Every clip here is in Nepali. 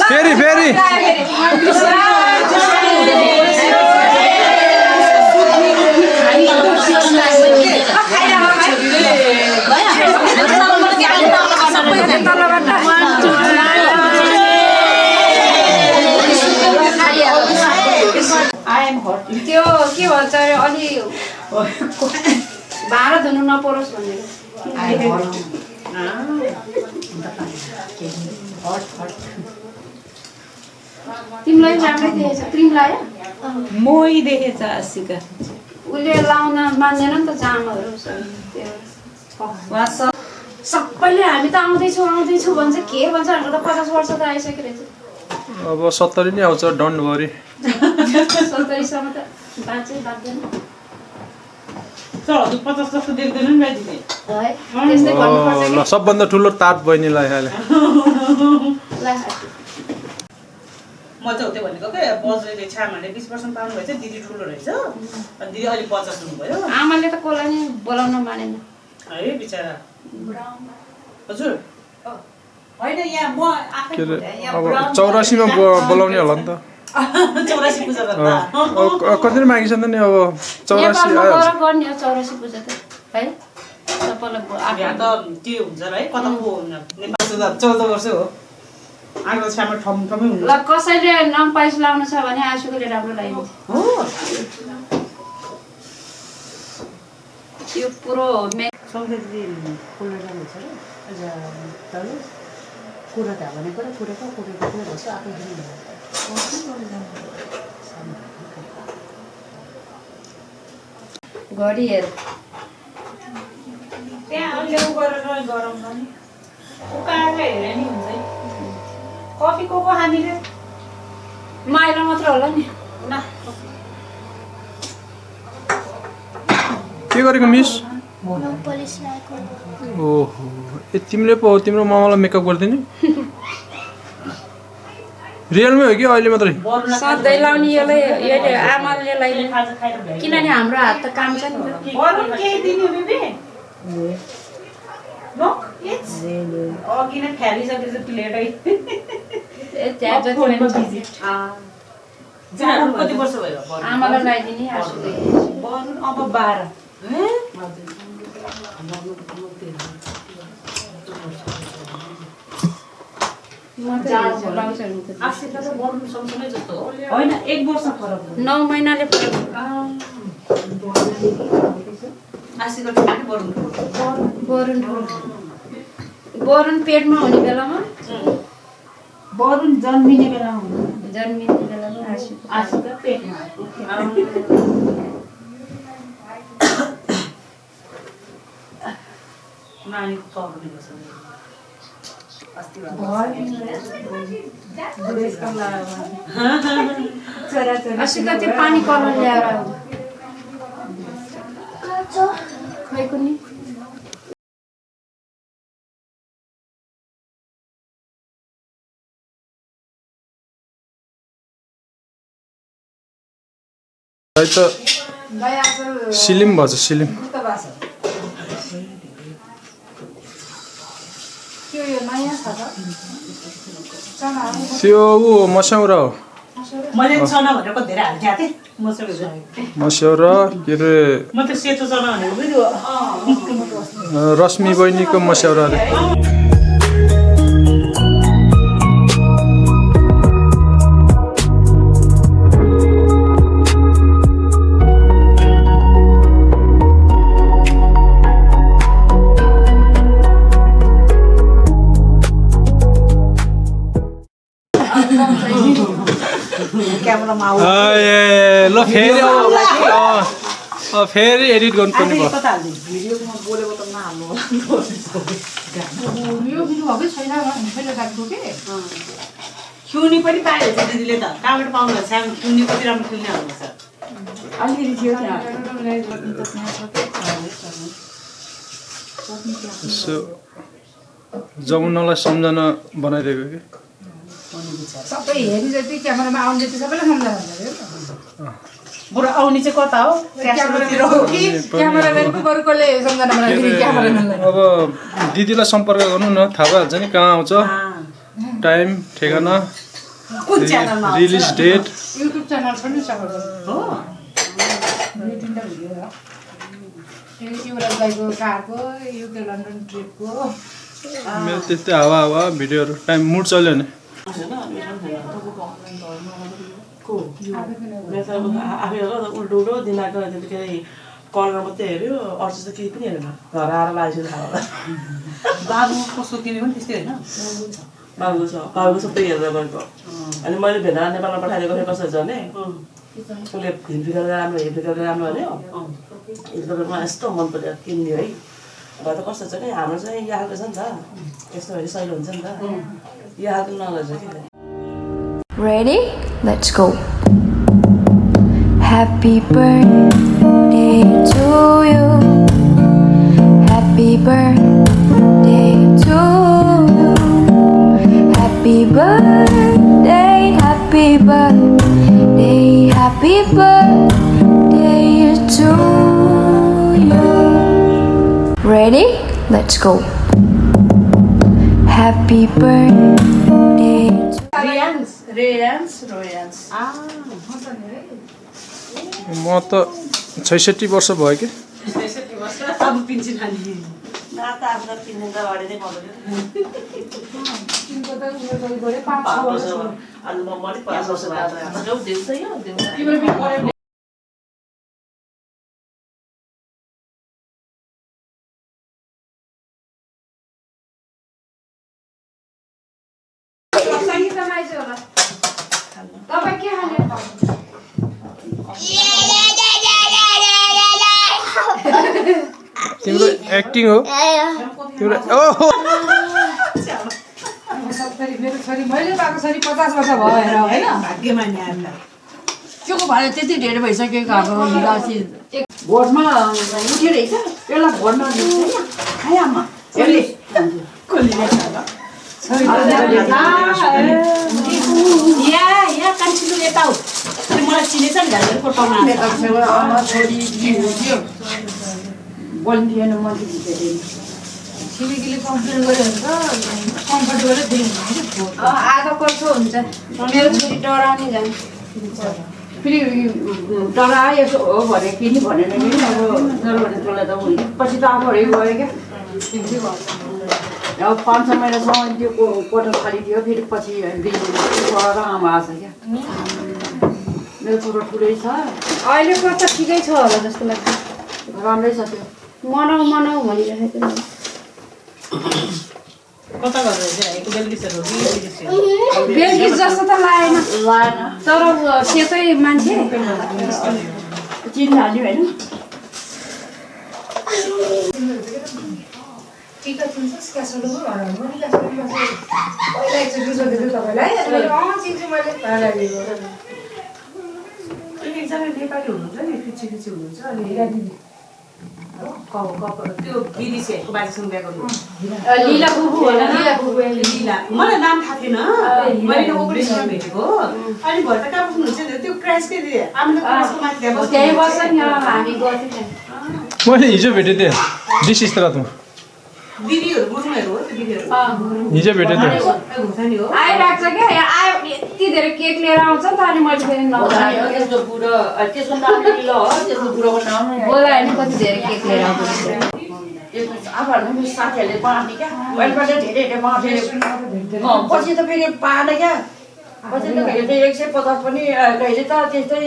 फेरि फेरि त्यो के भन्छ अरे अलि भाँडा धुनु नपरोस् भनेर तिमीलाई राम्रै देखेछ क्रिम लायो मोही देखेछ आशिका उसले लाउन मान्दैन नि त जामाहरू सबैले हामी त आउँदैछौँ भन्छ के भन्छ हाम्रो त 50 वर्ष त आइसक्यो रहेछ अब 70 नै आउँछ डोन्ट वरी 70 सम्म त बाँच्दै बाँच्दैन चल 50 जस्तो देख्दैन नि बाजीले है त्यस्तै गर्नुपर्छ ल सबभन्दा ठुलो ताप बहिनीलाई हाले ल म चाहिँ होते भनेको के बज्रेले छामाले 20% पाउनु भएछ दिदी ठुलो रहेछ अनि दिदी अलि 50 हुनुभयो आमाले त कसलाई नि बोलाउन मानेन है बिचारा हजुर हैन यहाँ म आफै के अरे अब 84 मा बोलाउने होला नि त 84 पूजा गर्दा कति मागिन्छ नि अब 84 नेपालमा आयो गर गर्ने 84 पूजा त है सबैलाई यहाँ त के हुन्छ र है कता पो नेपाल त 14 वर्ष हो आगो छामा ठम ठमै हुन्छ ल कसैले नङ पाइस लाउनु छ भने आशुले राम्रो लगाइन्छ हो यो पुरो सौन्दर्य खोलेर जान्छ र अझ तल कुरा त भनेको र कुरेको बस्छ आफै पनि घडी हेर त्यहाँ अहिले उ गरेर गरम पनि उकाएर हेरे नि हुन्छ कफी को हामीले माइला मात्र होला नि ना के गरेको मिस ओहो ए तिमीले पो तिम्रो मामालाई मेकअप गर्दिनी रियलमै हो कि अहिले मात्रै सधैँ लाउने यसले आमाले लगाइदिने किनभने हाम्रो हात त काम छ नि त बरु के दिनु बेबी नो इट्स अघि नै फ्यालिसकेछ प्लेटै ए त्यहाँ जति पनि जानु कति वर्ष भयो आमालाई लगाइदिने आशुले बरु अब 12 हे आशिका त बरु सँगसँगै जस्तो हो हैन 1 वर्ष फरक 9 महिनाले फरक आशिका त पनि बरुन पेटमा हुने बेलामा बरुन जन्मिने बेलामा हुन्छ जन्मिने बेलामा आशिका पेटमा नानीको चल्ने गर्छ आशिका त्यो पानी कलर ल्याएर खै कुनी त सिलिम भन्छ सिलिम त्यो ऊ मस्याउरा हो मैले चना भनेर धेरै हाल्थ्या थिए मस्याउरा के अरे म त सेतो चना भनेको रश्मि बहिनीको मस्याउरा अरे क्यामेरामा आउ ल फेरि फेरि एडिट गर्नुपर्ने भयो भिडियोमा बोलेको त नहाल्नु होला खिउनी पनि पायो दिदीले त कहाँबाट पाउनु भएको छ खिउनी कति राम्रो खिउनी हाल्नु छ अलिकति थियो यसो जमुनालाई सम्झना बनाइदिएको कि सबै हेरि जति क्यामेरामा आउने जति सबैलाई सम्झना बरु आउने चाहिँ कता हो क्यामेरातिर हो कि क्यामेराम्यानको बरु कसले सम्झना बनाइदिने क्यामेराम्यानलाई अब दिदीलाई सम्पर्क गर्नु न थाहा भइहाल्छ नि कहाँ आउँछ टाइम ठेगाना कुन च्यानलमा रिलिज डेट युट्युब च्यानल पनि छ हो दुई तिनवटा भिडियो हो युवराज दाइको कारको युके लन्डन ट्रिपको मेरो त्यस्तै हावा भिडियोहरू टाइम मुड चल्यो भने आफै उल्टो उल्टो दिमाग के अरे कलर मात्रै हेऱ्यो अरू चाहिँ केही पनि हेरेन घर आएर लागेपछि थाहा होला बाबु कस्तो तिमी पनि त्यस्तै होइन बाबुको सबै हेरेर गएको अनि मैले भेना नेपालमा पठाइदिएको थिएँ कसरी भने उसले हिँड्फिर गरेर राम्रो हिँड्फिर गरेर राम्रो भन्यो हिँड गरेर मलाई यस्तो मन पऱ्यो किनिदियो है भए त कस्तो छ नि हाम्रो चाहिँ यहाँ खालको छ नि त यस्तो भएर सहिलो हुन्छ नि त यहाँ खालको नगरेर के Ready? Let's go. Happy birthday to you. Happy birthday to you. Happy birthday, happy birthday, happy birthday to you. Ready? Let's go. Happy birthday to रोयान्स म त 66 वर्ष भयो कि अब पिन्छु नानी न त आफ्नो किनेर अगाडि नै पाउँदैन तिम्रो त उयो गरे 5-6 वर्ष अनि म पनि 5 वर्ष भयो देख्छ यो तिम्रो पनि पढ्यो सङ्गीतमा आइज होला तपाईँ के खाने तिम्रो एक्टिङ हो तिम्रो ओहो 70 मेरो छोरी मैले पाएको छोरी 50 वर्ष भयो हेर होइन भाग्यमा न्यायलाई चोको भएर त्यति धेरै भइसकेको अब भोटमा उठेर रहेछ यसलाई भोटमा खायामा यहाँ कान्छीको यता हो मलाई चिनेछ नि घरको कोटाउन छोरी बोलिदिएन मैले बुझेँ छिमेकीले कम्प्लेन गर्यो भने त कम्फर्टेबलै फिल हुन्छ आधा कस्तो हुन्छ मेरो छोरी डराउने जान्छ फेरि डरा यसो हो भने किनी भनेन नि अब नभने त्यसलाई त पछि त आफूहरू गयो क्या अब 5-6 महिनासम्म त्यो कोठा खाली थियो फेरि पछि पढाएर आमा आएको छ क्या मेरो छोरो ठुलै छ अहिलेको त ठिकै छ होला जस्तो लाग्छ राम्रै छ त्यो मनाउ भनिरहेको थियो कता गरेर बेलुकी बेलुकी जस्तो त लागेन तर सेतै मान्छे चिन्हाल्यो होइन टिका चिन्छस् क्यासोलु भनेर म नि क्यासोलु पहिला एकचोटि सोधेको तपाईँलाई अनि मैले चिन्छु मैले एकजना नेपाली हुनुहुन्छ नि खिची हुनुहुन्छ अनि त्यो विदेशीहरूको बाजेसँग बिहा गर्नु लीला बुबु होला लीला मलाई नाम थाहा थिएन मैले ओपरेसनमा भेटेको अनि भएर त कहाँ बस्नुहुन्छ त्यो क्रासकै आम्ले क्रासको माथि त्यही बस्छ नि हामी गर्थ्यौँ मैले हिजो भेटेको थिएँ डिसिस्तरातमा दिदीहरू बुझ्नुहरू हो त्यो दिदीहरू हिजो भेटेको थिएँ घुर्सानी हो आइरहेको छ क्या आयो यति धेरै केक लिएर आउँछ नि त अनि मैले फेरि नबोलायो त्यसको बुढो त्यसको नाम लिलो हो त्यसको बुढोको नाम बोलायो नि कति धेरै केक लिएर आउँछ आफूहरूले साथीहरूले बाँड्ने क्या पहिलाबाट धेरै बाँधे पछि त फेरि पाएन क्या पछि त कहिले 150 पनि कहिले त त्यस्तै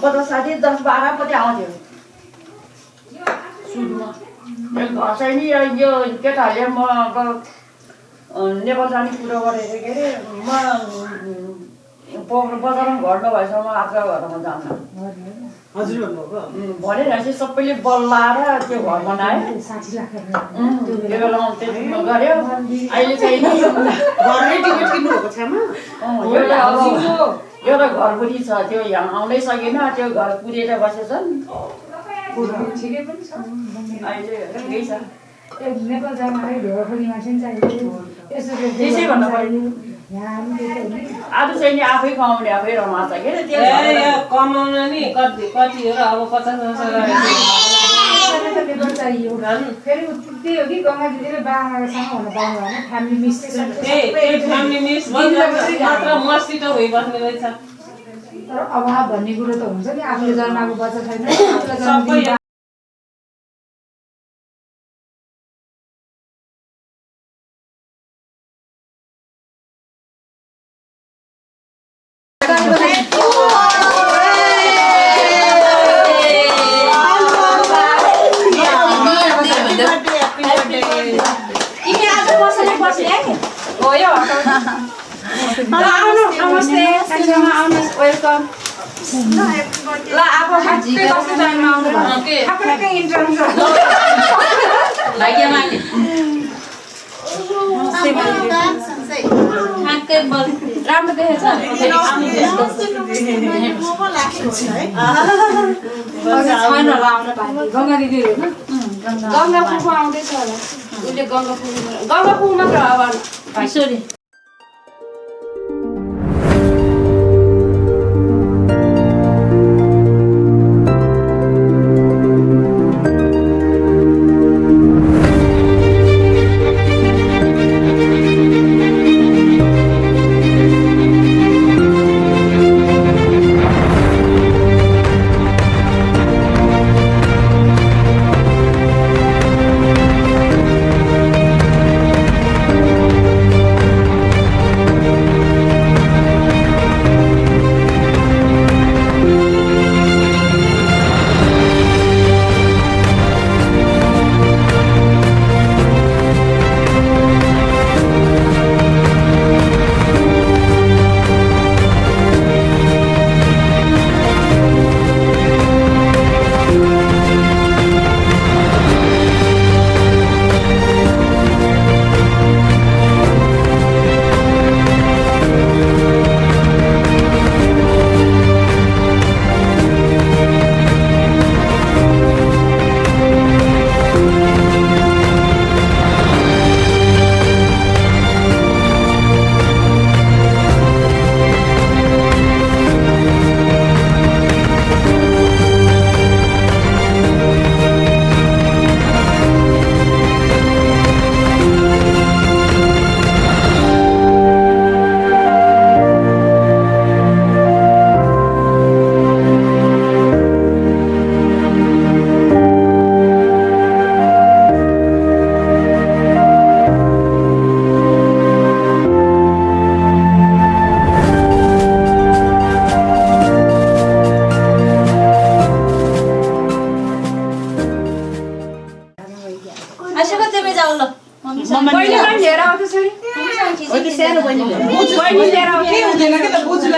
50-60 10-12 पति आउँथ्यो सुरुमा घर चाहिँ नि यो केटाहरूले म अब नेपाल जाने कुरो गरेर के अरे म बजारमा घर नभएसम्म आफ्नो घरमा जान्न हजुर भन्नुभयो भनेर चाहिँ सबैले बल्लाएर त्यो घर बनायो 60 लाख त्यो बेला त्यतिमा गऱ्यो अहिले चाहिँ नि घरमै टिकट किन्नुभएको छामा एउटा घर पनि छ त्यो यहाँ आउनै सकेन त्यो घर पुरेर बसेछन् ठिकै पनि छ अहिले ठिकै छ नेपाल जान आयो ढेउरा खोली मान्छे नि चाहियो यसो त्यसै भन्नु पर्यो यहाँ आज चाहिँ नि आफै कमाउने आफै रमाउँछ के कमाउन नि कति हो र अब 50 वर्ष पेपर चाहियो फेरि त्यही हो कि गङ्गा दिदीले बाबासँग हुन पाउनु भएन फ्यामिली मिस्टेक मात्र मस्तिष्क भइबस्ने रहेछ तर अभाव भन्ने कुरो त हुन्छ नि आफूले जन्माएको बच्चा छैन आफूलाई जन्म नमस्ते आउनुहोस् वेलकम ल अब कस्तो टाइममा आउनु भयो आफ्नो इन्टरभ्यू राम्रो देखेछ छैन होला आउन पाए गङ्गा दिदीहरू गङ्गा फुफू आउँदैछ होला उसले गङ्गा फुफू मात्र अब सरी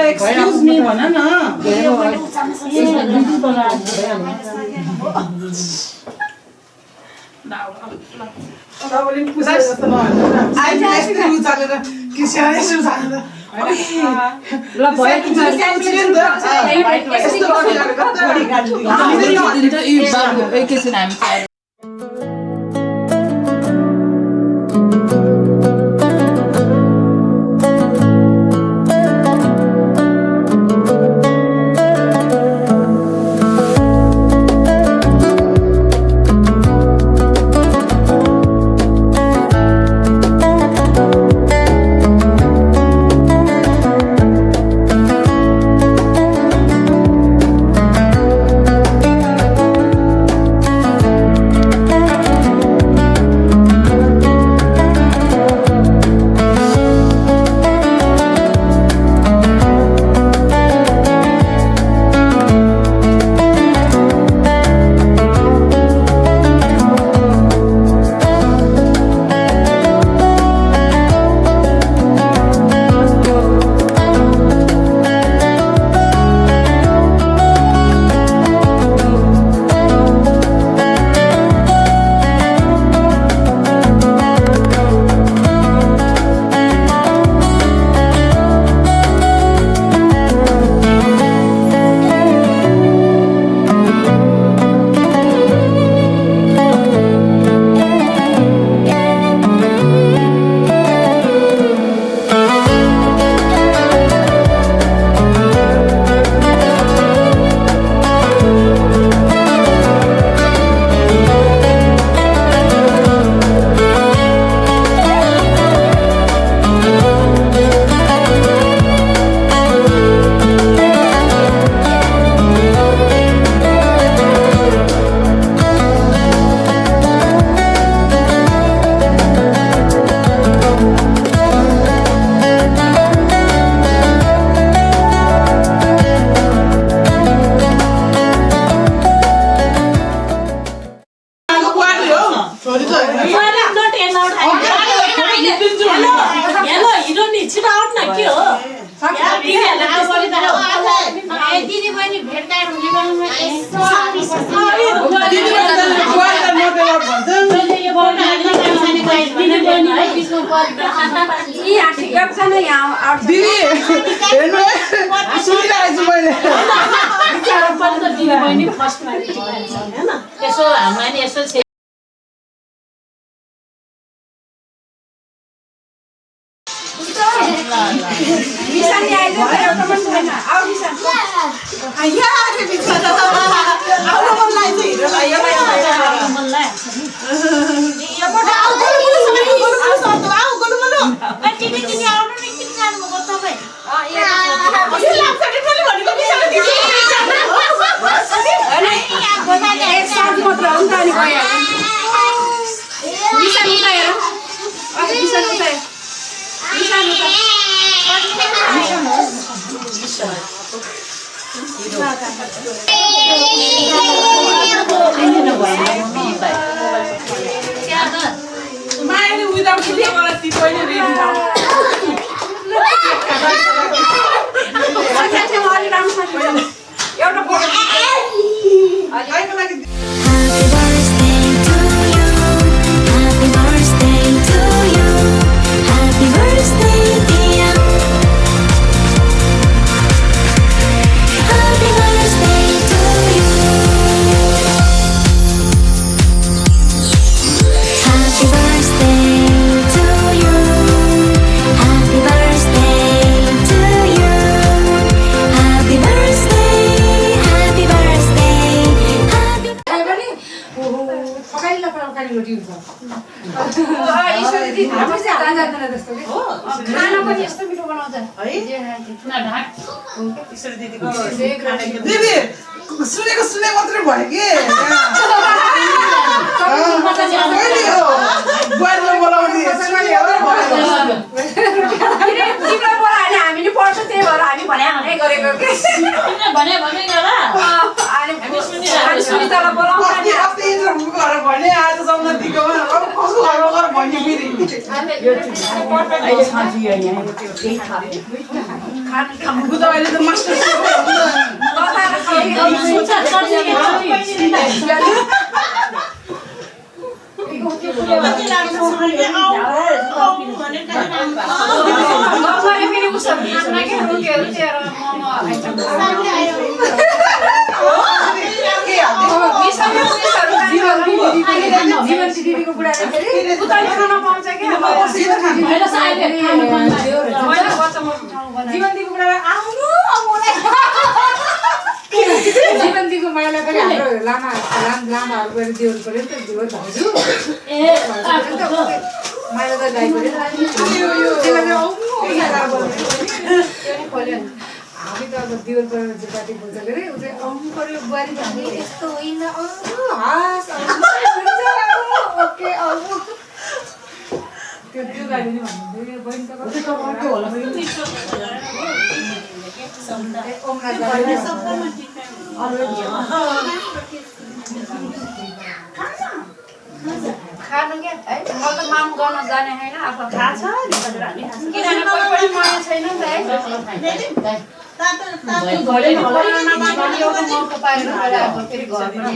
एक्सक्यूज मी भन न छोरी त होइन हेलो हिरो नि छिटो आउट न के हो दिदी बहिनी भेट्दा सुनेको मात्रै भयो कि हामीले पढ्छ त्यही भएर हामी भने गरेको भने आजसम्म दिएको कसको घरमा गएर भन्ने अहिले त मास्टर जीवन दिदीको बुढाले उताले खाना पाउँछ क्या जीवन दिदीको बुढाले आउनु जीवन दिदीको मायालाई पनि हाम्रो लामाहरू गएर दिउनु पर्यो नि त दियो दाजु मायालाई त गाई पर्यो हामी त अब दिवर पार्टी बोल्छ अरे उ चाहिँ आउनु पर्यो बुहारी हामी यस्तो होइन हास ओके आउनु त्यो दिउ गाडी नि भन्नु बहिनी त कस्तो होला खानु क्या है म त माम गर्न जाने होइन अब थाहा छ किनभने कोही पनि मर्ने छैन नि त है मौका पाएर फेरि घर पनि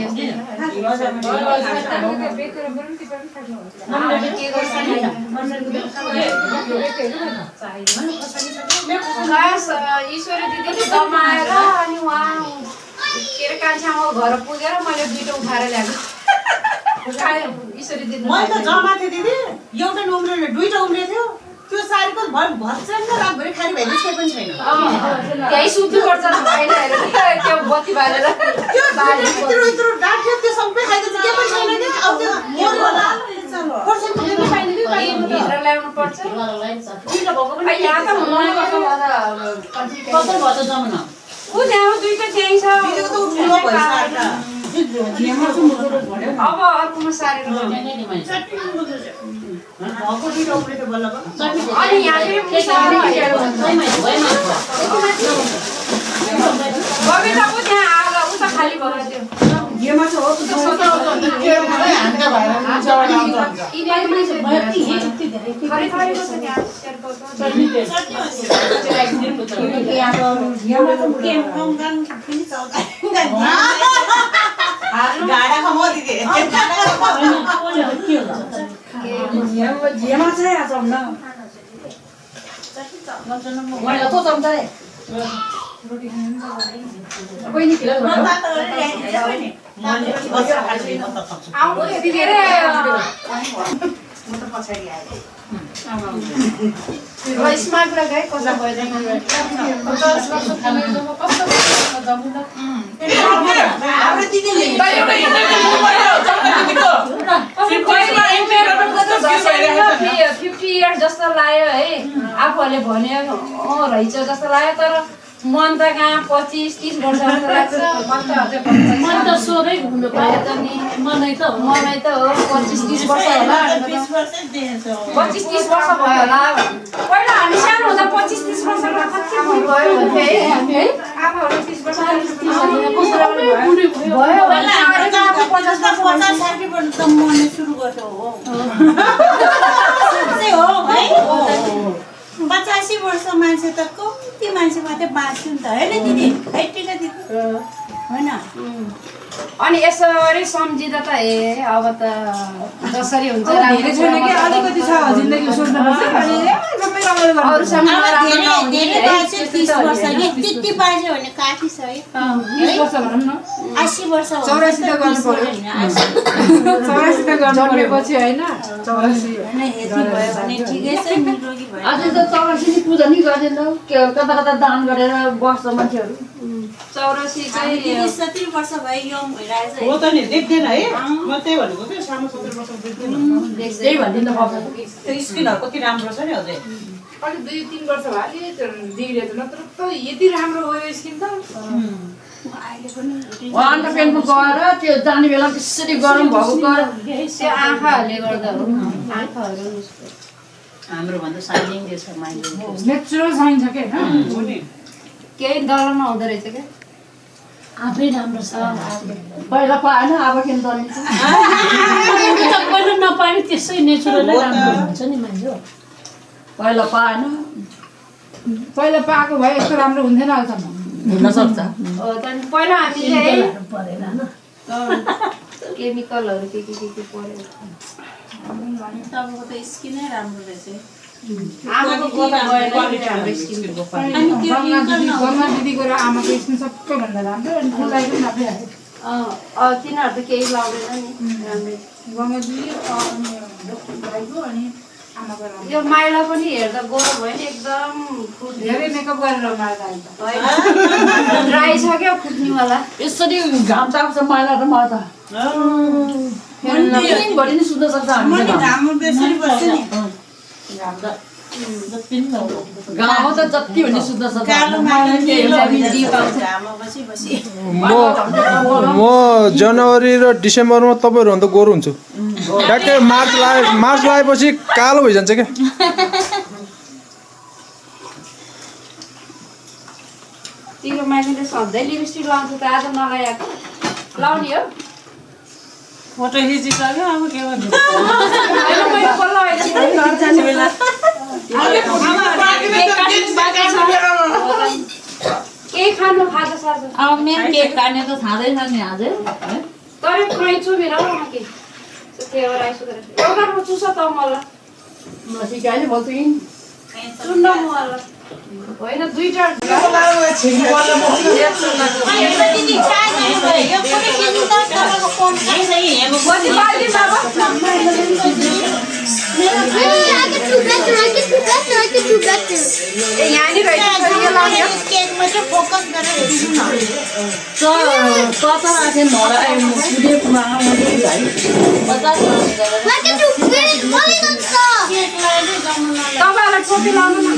ईश्वरी दिदीले जमाएर अनि उहाँ के अरे कान्छामा घर पुगेर मैले दुइटा उठाएर ल्याएको ईश्वरी दिदी मैले त जमा थिएँ दिदी एउटा उम्रेर दुईटा उम्रेको थियो त्यो सारीको भर्छन् र रातभरि खाली भए निस्के पनि छैन त्यही सुत्नु पर्छ त्यो बत्ती बालेर त्यो यत्रो डाक्यो त्यो सबै खाइदिन्छ के पनि छैन के अब त्यो मोर होला पर्सन के पनि पाइने नि भित्र ल्याउनु पर्छ दुईटा भएको पनि यहाँ त हुनु पर्छ कस्तो भयो त जमाना उ त्यहाँ दुईटा त्यही छ दिदीको त ठुलो भइसक्यो अब अर्कोमा सारेर भएको दुईटा उम्रेको बल्ल अनि यहाँ बबिता उ त्यहाँ आएर उता खाली भयो त्यो झिएमा छ हो झिएमा चाहिँ आज न मैले त चम्चा बहिनी आउनु यति धेरै स्मार्ट लगाए कसो $50 years जस्तो लाग्यो है आफूहरूले भन्यो रहेछ जस्तो लाग्यो तर मन त कहाँ 25-30 वर्ष जस्तो लाग्छ मन त सोरै हुनु पर्यो त नि मलाई त हो 25-30 वर्ष होला 25-30 वर्ष भयो होला पहिला हामी सानो हुँदा 25-30 वर्षको कति बुढी भयो भन्थे है हामी है आमाहरू 30 वर्ष 30 भयो होला अहिले त अब 50-60 वर्ष त मर्ने सुरु गर्छ हो 85 वर्ष मान्छे त कम्ती मान्छे मात्रै बाँच्यो नि त होइन दिदी है टिका दिदी होइन अनि यसरी सम्झिँदा त ए अब त जसरी हुन्छ धेरै छैन कि अलिकति छ जिन्दगी सोच्नुपर्छ अनि रमाइलो अरूसँग धेरै बाँच्यो 30 वर्ष नि त्यति बाँच्यो भने काफी छ है 20 वर्ष भनौँ न 80 वर्ष 84 त गर्नु पर्यो 84 त गर्नु परेपछि हैन 84 होइन यति भयो भने ठिकै छ निरोगी भयो अझै त 84 नि पूजा नि गर्दैन कता कता दान गरेर बस्छ मान्छेहरू 84 चाहिँ 70 वर्ष भयो यङ भइरहेछ हो त नि देख्दैन है म त्यही भनेको के सानो 70 वर्ष देख्दैन त्यही भन्दिन त बस्छ त्यो स्किनहरु कति राम्रो छ नि अझै अलि 2-3 वर्ष भयो अलि बिग्रियो त नत्र त यति राम्रो हो यो स्किन त वान पेनको गएर त्यो जाने बेला त्यसरी गरम भएको गएर त्यो आँखाहरूले गर्दा हो आँखाहरू हाम्रो भन्दा साइनिङ छ माइन्ड नेचुरल चाहिन्छ के हैन केही डर नहुँदो रहेछ क्या आफै राम्रो छ पहिला पाएन अब किन दलिन्छ पहिला नपाए त्यसै नेचुरलै राम्रो हुन्छ नि मान्छे पहिला पाएन पहिला पाएको भए यस्तो राम्रो हुन्थेन अहिलेसम्म हुन सक्छ त्यहाँदेखि पहिला हामीले है परेन न केमिकलहरू के पऱ्यो तपाईँको त स्किनै राम्रो रहेछ आमाको गोबर गएर हाम्रो स्किनको गङ्गा दिदीको र आमाको स्किन सबैभन्दा राम्रो अनि फुललाई पनि राम्रै आयो तिनीहरू त केही लाउँदैन नि राम्रै गङ्गा दिदी अनि भाइको अनि आमाको राम्रो यो माइला पनि हेर्दा गोरो भयो नि एकदम धेरै मेकअप गरेर मार्दा आयो ड्राई छ क्या फुट्नेवाला यसरी घाम चाख्छ मैला र मलाई त दिनभरि नि सुत्न सक्छ हामीले गाउँ त जति भने सुत्न सक्छ म जनवरी र डिसेम्बरमा तपाईँहरूभन्दा गोरो हुन्छु ट्याक्कै मार्च लगाएपछि कालो भइजान्छ क्या तिम्रो मान्छेले सधैँ लिपस्टिक लाउँछ त आज नलाएको लाउने हो फोटो खिचिसक्यो अब के गर्नु मैले बल्ल अहिले घर जाने बेला केही खानु खाजा साजा अब मेन केक काट्ने त थाहँदैन नि आज तर कहीँ चुमेर के त्यो राइस एउटा चुस त मलाई सिकाइले भन्छु कि चुन्न मलाई होइन दुईटा यहाँनिर फोकस गरेर तपाईँहरूलाई टोपी लाउनु न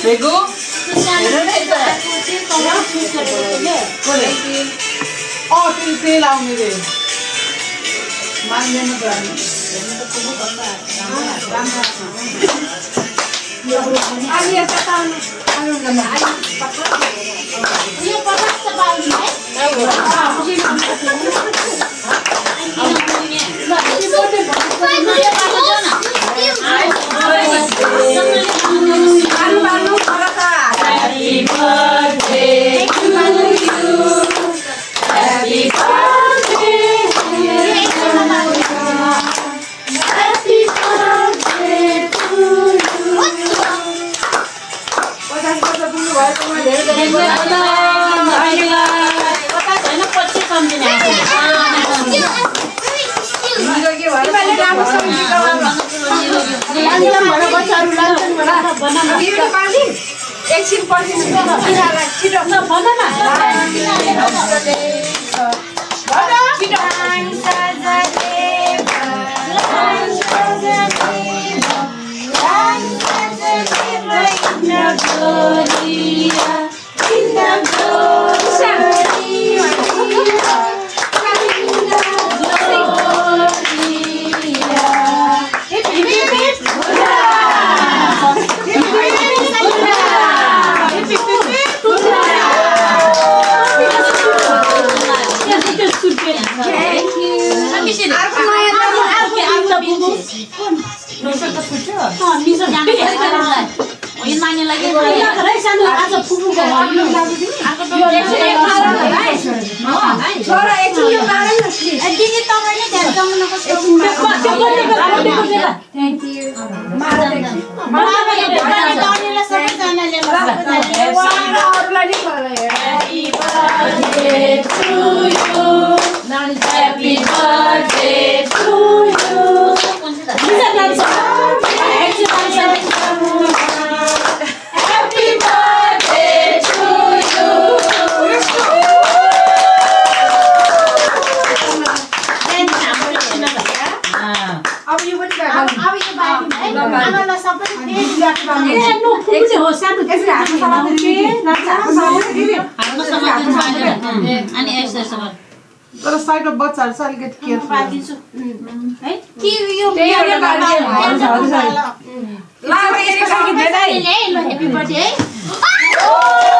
भेगो तेल आउने रे मान्दैन पर्ने एकछिन पर्खिनु छिटो छोरा एकछिन यो बारे न दिदी तपाईले ध्यान दिउनको थ्यांक यू तर साइडमा बच्चाहरू छ अलिकति केयरफुल है कि यो हेप्पी बर्थडे है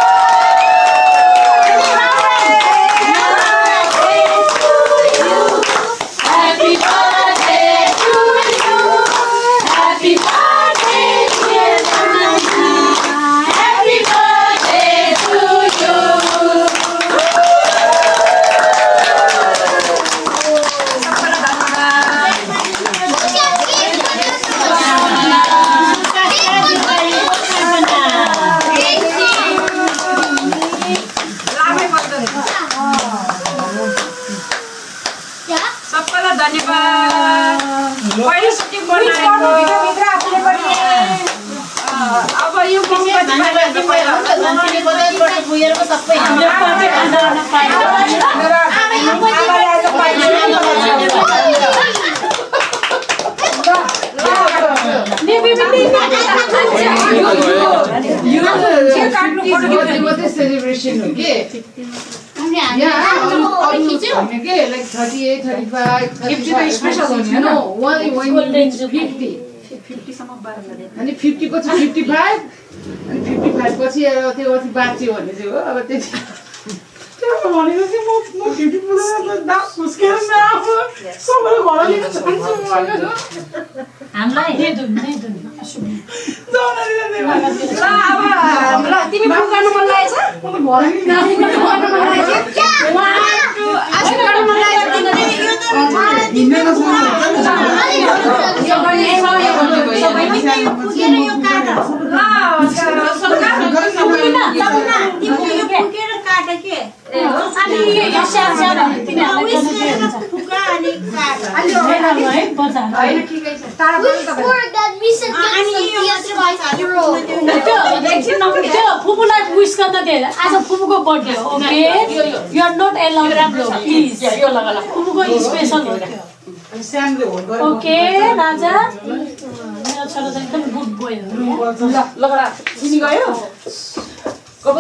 सेलिब्रेसन हो कि like 38, 35, 50 special one. No, only when you reach 50. 50 पछि 55 अनि 55 पछि त्यो अति बाँच्यो भने चाहिँ हो अब त्यति त्यो भनेपछि म 50 पुरा दास मुस्केर न अब सबैले घर लिन चाहन्छु भनेर हामीलाई दे दुन ल अब ल तिमी फोन गर्नु मन लागेछ म त घर लिन गर्नु मन लागेछ आशा गर्नु मन लागेछ हिँड्न फुपूलाई विश गर्न दे आज फुपूको बर्थडे हो okay you are not allowed please यो लगा फुपूको स्पेशल हो स्यामले होल्ड ओके राजा मेरो छोरा चाहिँ एकदम गुड बोय हो लगडा चिनी गयो कब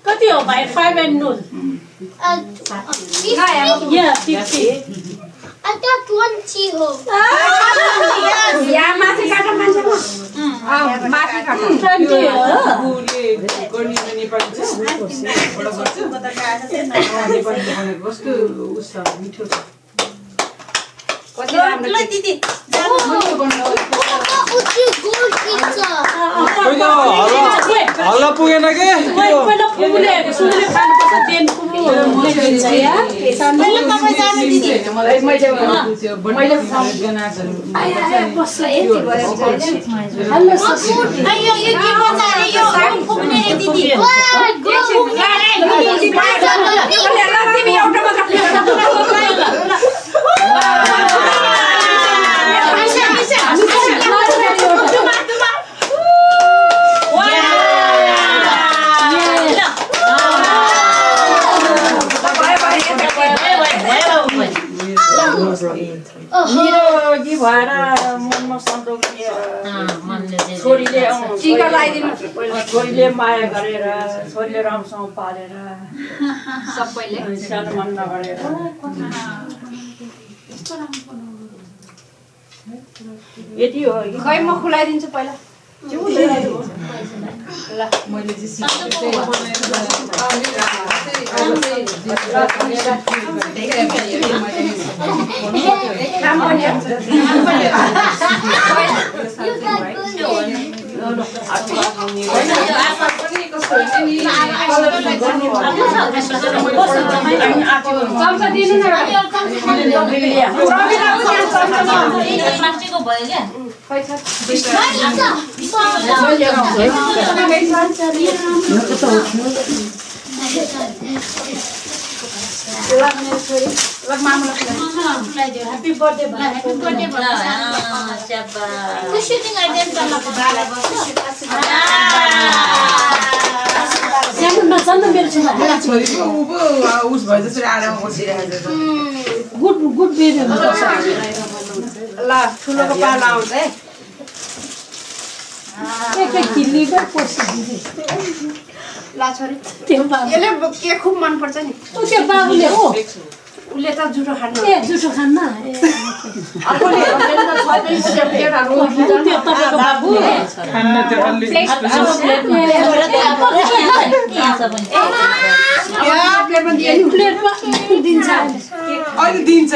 कति हो भाइ 5 and null yeah 50 I got 20 हो यहाँ माथि काट्न मान्छेको माथि काट्न 20 हो बुले गर्ने नेपाली छ नेपाली भनेको कस्तो उस मिठो छ कति राम्रो ल दिदी हल्ला पुगेन के पहिला पुगुले खानुपर्छ देन पुगु हुन्छ या पहिला तपाईँ जानु दिदी मलाई मैले गनाजहरु हेलो अयो यो के बचारे यो पुग्ने रे दिदी तिमी एउटा मात्र निरोगी भएर मनमा सन्तोष लिएर छोरीले टीका लगाइदिनु छोरीले माया गरेर छोरीले राम्रोसँग पालेर सबैले सानो मन नगरेर यति हो कि खै म खुलाइदिन्छु पहिला मैले चाहिँ चम्चा दिनु न प्लास्टिकको भयो क्या ह्यापी बर्थडे मेरो छोरीको उस भयो जसरी आराम बसिरहेको छ गुड गुड बेबी ल ठुलोको पालो आउँछ है ला छोरी यसले के खुब मन पर्छ नि त्यो बाबुले हो उसले त जुठो खानु ए जुठो खान्न त्यो तपाईँको बाबु खान्न त्यो अलि प्लेटमा दिन्छ अहिले दिन्छ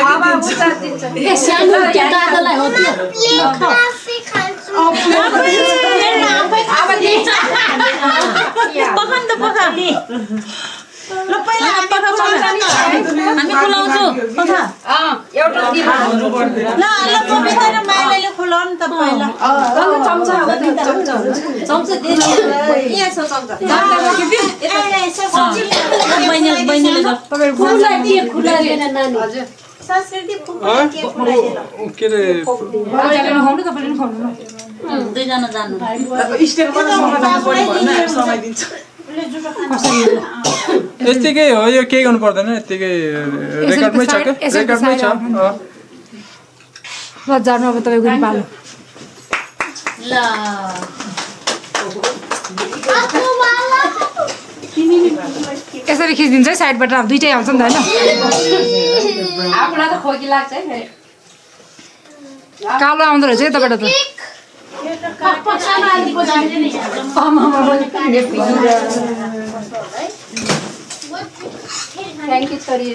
ए सानो क्या दादालाई हो त्यो ल पहिला हामी खुलाउँछु एउटा ल पवित्र र मायाले खुलाउनु त पहिला चम्चा चम्चा दिनु यहाँ छ चम्चा बहिनीले खुलाइदिएन नानी हजुर संस्कृति के रे खुवाउनु तपाईँले पनि खुवाउनु दुईजना जानु समय दिन्छ यतिकै हो यो केही गर्नु पर्दैन यतिकै रेकर्डमै छ के रेकर्डमै छ ल जानु अब तपाईँको पनि पालो ल यसरी खिचिदिन्छ है साइडबाट अब दुइटै आउँछ नि त होइन आफूलाई त खोकी लाग्छ है फेरि कालो आउँदो रहेछ है तपाईँबाट त थ्याङ्क यू छोरी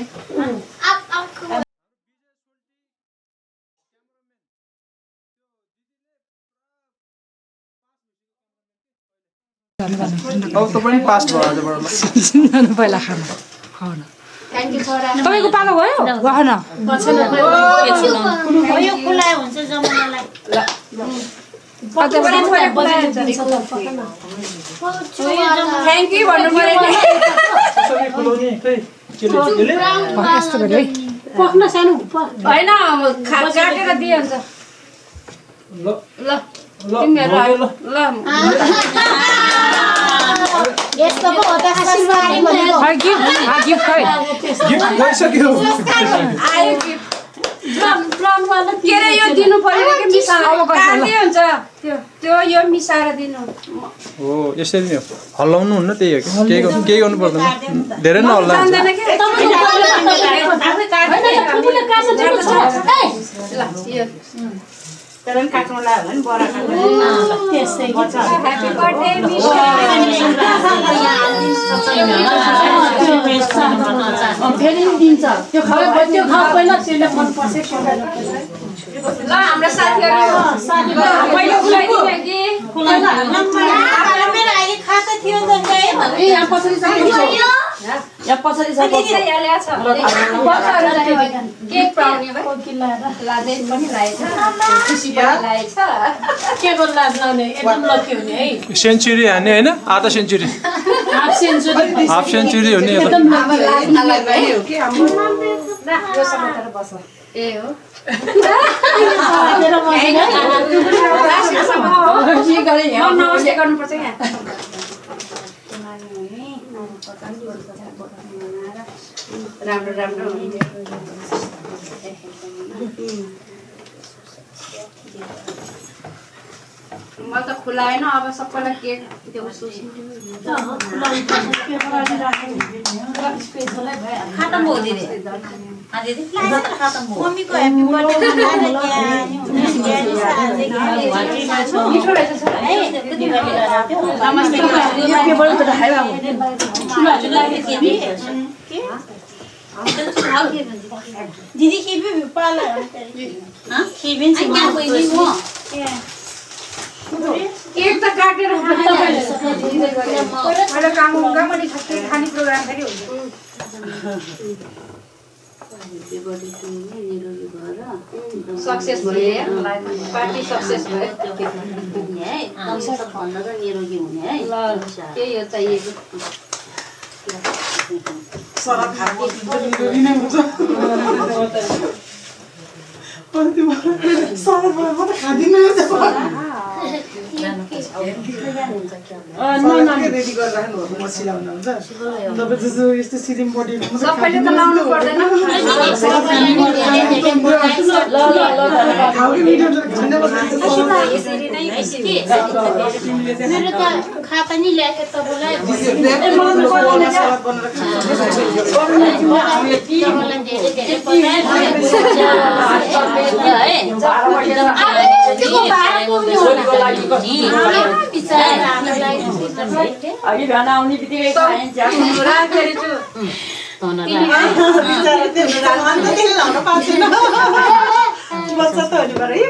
अब त पनि पास भयो आजबाट पहिला खानु खुवाउन थ्याङ्क यू छोरा तपाईँको पालो भयो गएन यो खुलाइ हुन्छ जमुनालाई थ्याङ्क यू भन्नु पऱ्यो यस्तो गऱ्यो है पक्न सानो होइन काटेर दिइहाल्छ ल तिमीहरू ल यस्तो पो हो त आशीर्वाद भनेको गिफ्ट गइसक्यो आयो गिफ्ट के अरे यो दिनु पर्यो कि मिसाएर काट्दै हुन्छ त्यो यो मिसाएर दिनु हो यसरी नै हो हल्लाउनु हुन्न त्यही हो कि केही गर्नु पर्दैन धेरै नै हल्ला हुन्छ तर पनि काट्नु लाग्यो भने बरा त्यसै ह्यापी बर्थडे फेरि दिन्छ त्यो खाऊ पहिला त्यसले मन पर्छ ल हाम्रो साथीहरु पहिलो खुलाइदिने कि मेरो अहिले खाता थियो नि त ए यहाँ पछाडि छ यहाँ पछाडि छ केक पाउने लादै पनि लागेछ खुसी पनि लागेछ के गर्नु लाग्ने एकदम लकी हुने है सेन्चुरी हान्ने होइन आधा सेन्चुरी हाफ सेन्चुरी हुने एकदम ए हो नमस्ते गर्नुपर्छ यहाँ राम्रो राम्रो म त खुलाएन अब सबैलाई केक त्यो खत्म हो दिदी मम्मीको ह्यापी बर्थडे मिठो रहेछ दिदी खिबी पाला खिबिन चाहिँ केक त काटेर खाने काम हुँदा मैले खाने प्रोग्राम थियो सक्सेस भयो पार्टी सक्सेस भयो निरोगी हुने है ल त्यही हो चाहिएको सबैले त लाउनु पर्दैन मेरो त खाता नि ल्याएको तपाईँलाई अघि बिहान आउने बित्तिकै खाइन्छ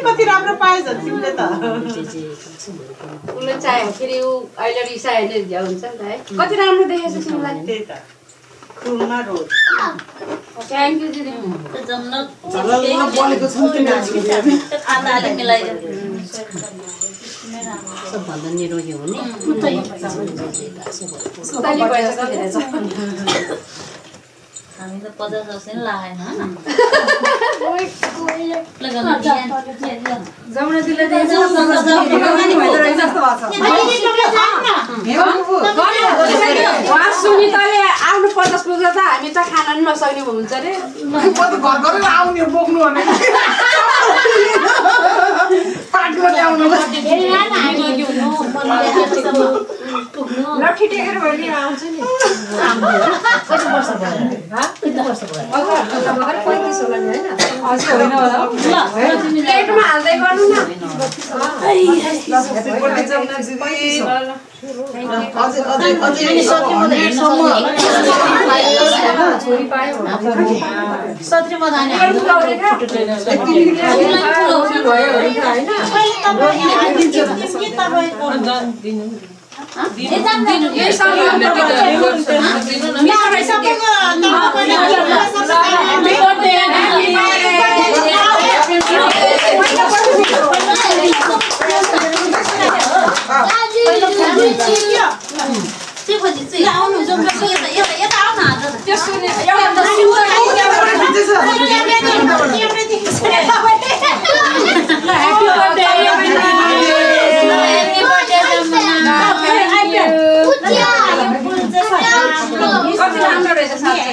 कति राम्रो पाएछ तिमीले त उसले चाह्यो फेरि ऊ अहिले रिसायो भने झ्याउ हुन्छ नि त है कति राम्रो देखेछ तिमीलाई त्यही त फुलमा रोज थ्याङ्क यू दिदी सबभन्दा निरोगी हुने सुताली भएछ हामी त 50 वर्ष नि लागेन जमुना दिले सुनिताले आफ्नो 50 पुग्दा त हामी त खान नि नसक्ने हुन्छ रे आउने बोक्नु भने लट्ठी टेकेर भयो नि आउँछु नि कति वर्ष भयो कति वर्ष भयो 35 होला नि हैन अझै होइन होला प्लेटमा हाल्दै गर्नु न छोरी पायो सत्रीमा जाने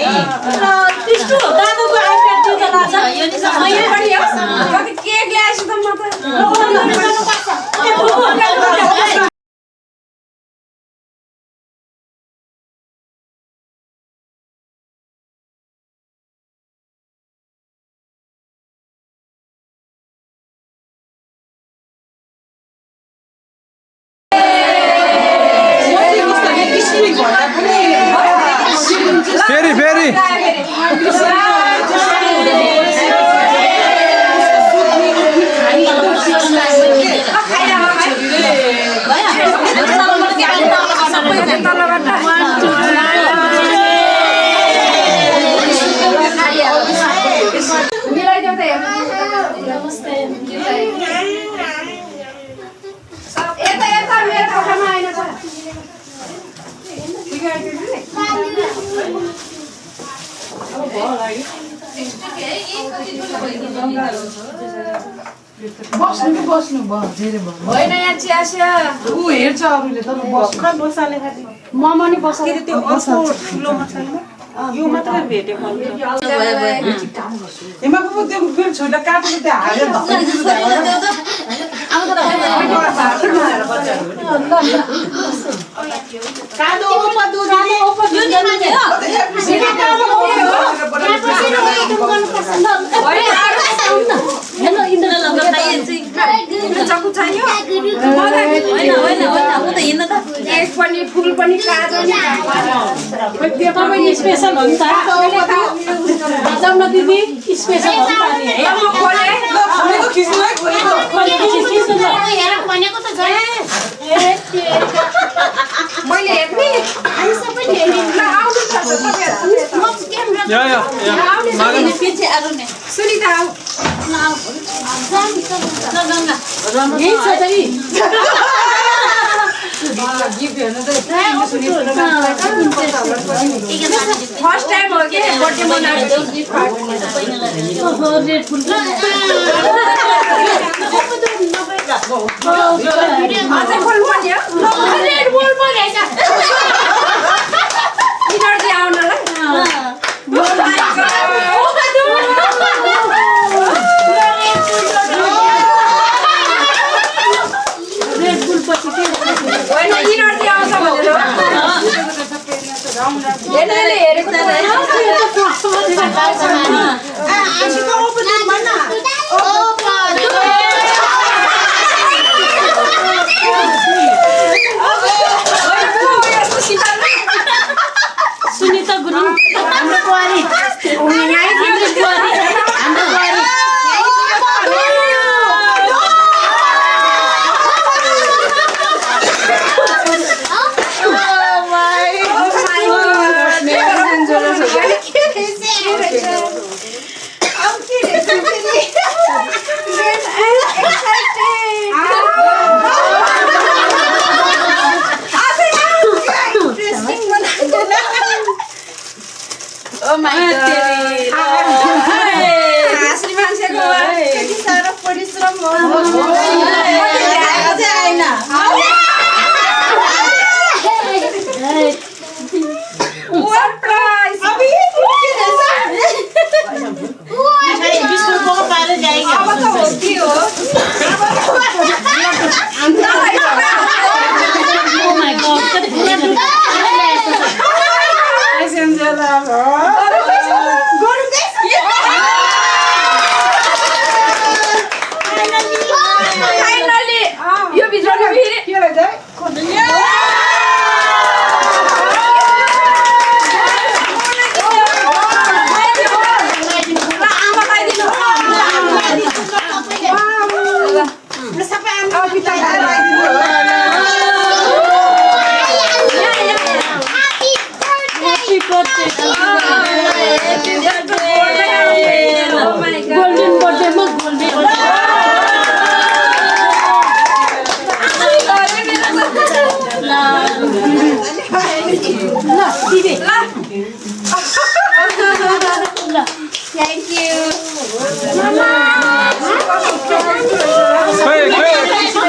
त्यस्तो दादाको आइप्याड दिँदा लाग्छ यो नि केक ल्याएछु त म त फेरि फेरि मिलाइदेऊ त यता मेरो कोठामा आइन छ बस्नु भयो धेरै भयो होइन यहाँ चिया ऊ हेर्छ अरूले तर बसाले खाली मम नि बस त्यो अर्को ठुलोमा छैन यो मात्रै भेटेको एमा पो त्यो फेरि छोटा काटेको त्यो हालेर कालो ओपा दुध यो नि माने हो सिधै कालो हो त्यसपछि हेलो इन्द्र लगा खाइन्छ चक्कु चाहियो होइन उ त हिँड्न त एक पनि फुल पनि कालो नि तपाईँ स्पेशल हो नि त जाऊ न दिदी स्पेशल हो नि त म खोले खोलेको खिच्नुलाई खोलेको हेर भनेको त गए मैले हेर्ने हामी सबै हेर्ने ल आउनु पर्छ म क्यामेरा या पछि आरो नि सुनिता आऊ यही छ त नि फर्स्ट टाइम हो के बर्थडे मनाएको रेड फुल अझै फुल पनि हो रेड बुल पो रहेछ इनर्जी आउनलाई रेड फुल पछि के होइन इनर्जी आउँछ भनेर हेरेको आशीको ओपनिङ भन्न ओपा सुनिता गुरुङ हाम्रो बुहारी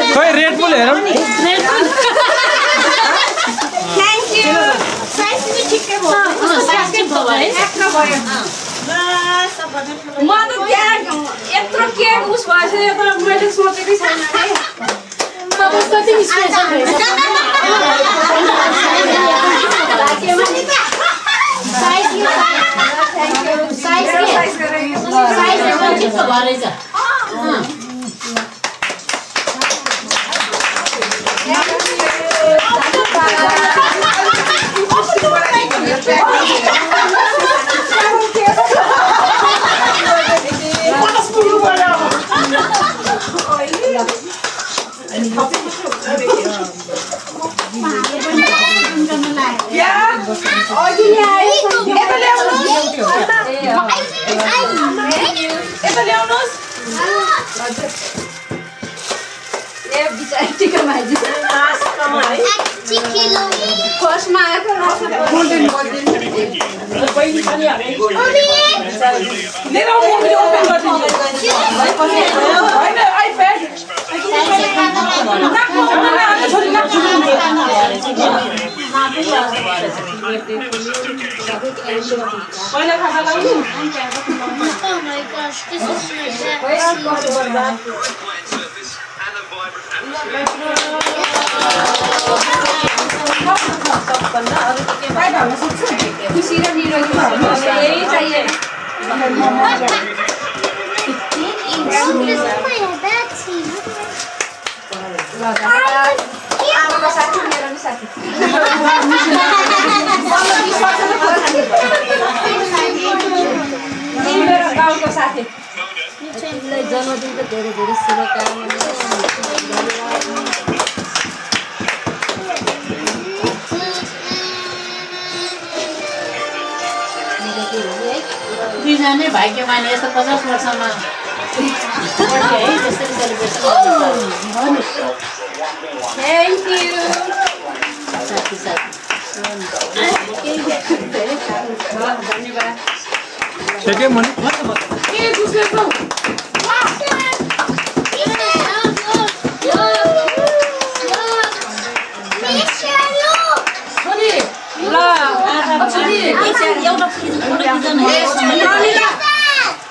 खोइ रेड बुल हेरौँ थ्याङ्क यू साइज पनि ठिकै भयो म त त्यहाँ यत्रो केक उस भइसक्यो तर मैले सोचेकै छैन है फर्स्टमा आएको पहिला खाना लाग्नु Oh my gosh, this is really खुसी र निरोगी यही चाहिए आमाको साथी मेरो नि साथी मेरो गाउँको साथी जन्मदिनको धेरै धेरै शुभकामना दुईजनै भाग्यमानी यस्तो 50 वर्षमा है जसरी सेलिब्रेसन थ्याङ्क यू साथी साथी धन्यवाद ठिकै मनी के गुस्सेछौ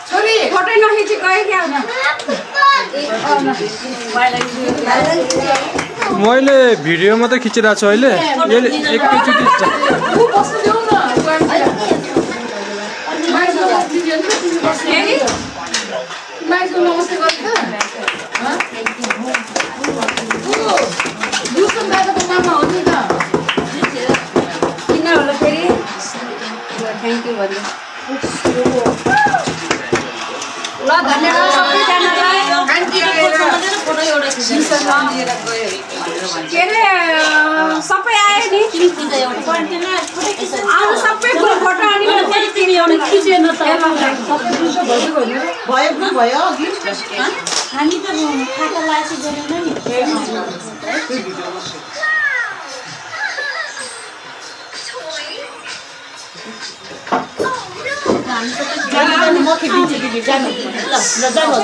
छोरी फोटो नखिची गयो क्या मैले भिडियो मात्रै खिचिरहेको छु अहिले यसले एकैचोटि माइसको नमस्ते गर्नु दुसो दादाको नाममा हो नि त किन होला फेरि थ्याङ्क यू भन्नु ल धन्यवाद सबैजनालाई के अरे सबै आयो नि आउनु सबै फोटो अनि खिचेन त भयो भयो हामी त खाता लासी गरेन नि मखी बिच जानु ल जानु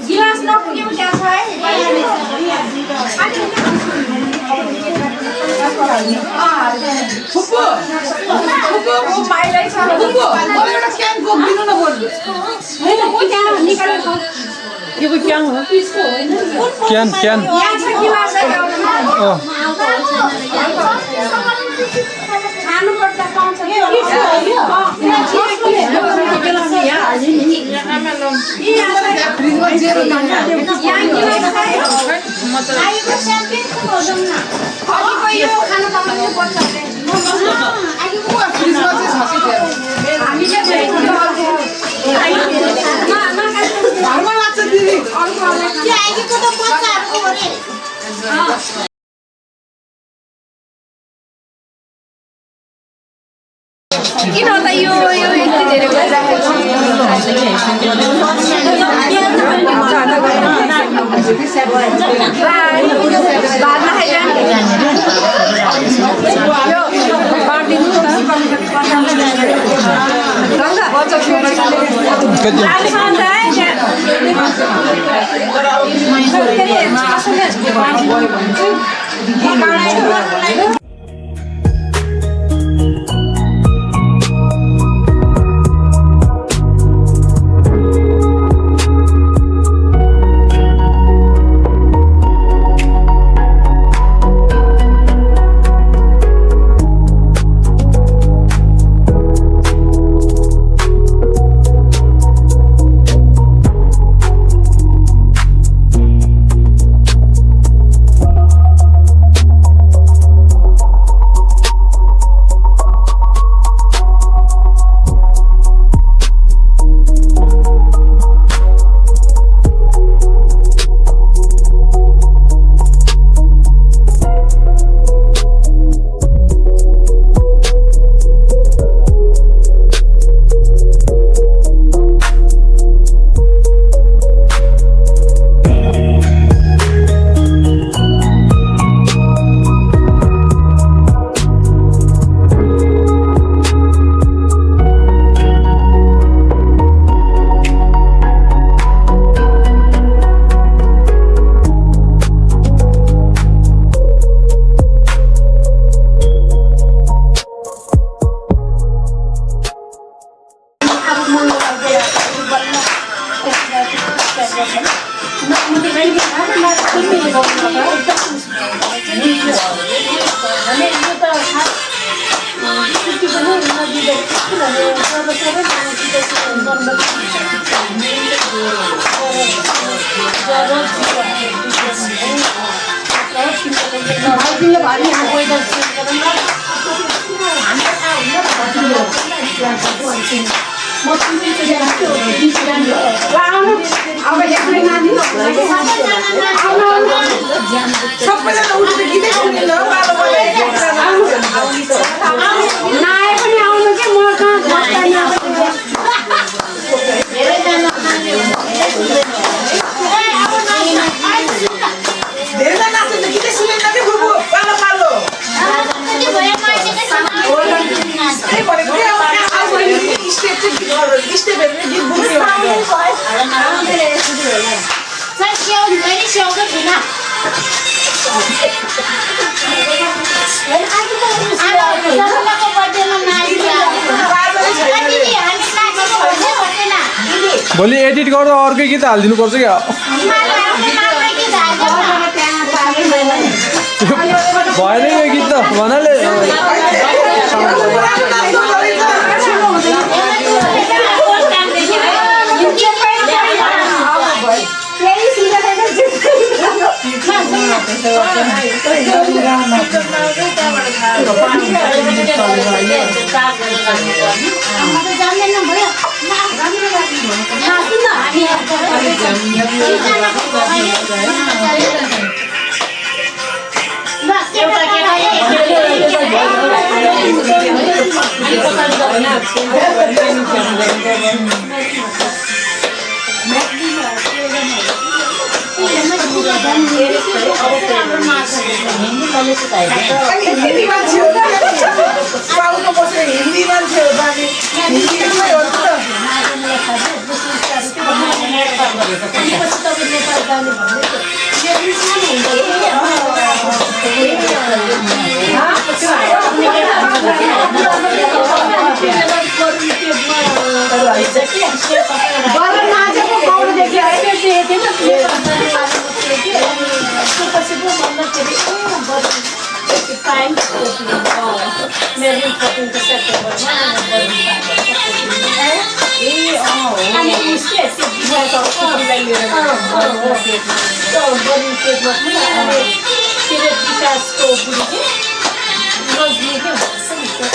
गिलास नपुग्यो त्यहाँ छ है फुप्पो फुप्पो भाइलाई छ फुप्पो मलाई एउटा क्यान कोक दिनु न बोल्नु हैन को त्यहाँ निकालेको यो क्यान हो क्यान क्यान यहाँ छ गिलास है खानु पर्छ पाउँछ फ्रिजमा जेरो फ्रिजमा चाहिँ घरमा लाग्छ दिदी किन त यो यति धेरै भोलि एडिट गर्दा अर्कै गीत हालिदिनु पर्छ क्या भएन यो गीत त भन्नाले Meron po yung sa September. Police के त्यो बिहाको कुकुरलाई लिएर त्यो बडी पेटमा पनि अनि के अरे विकासको बुढी के रजनी के त्यो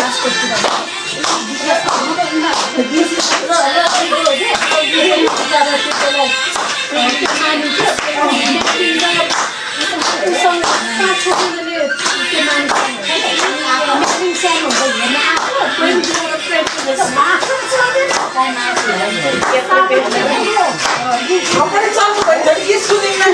Apa yang sama? Jadi sudah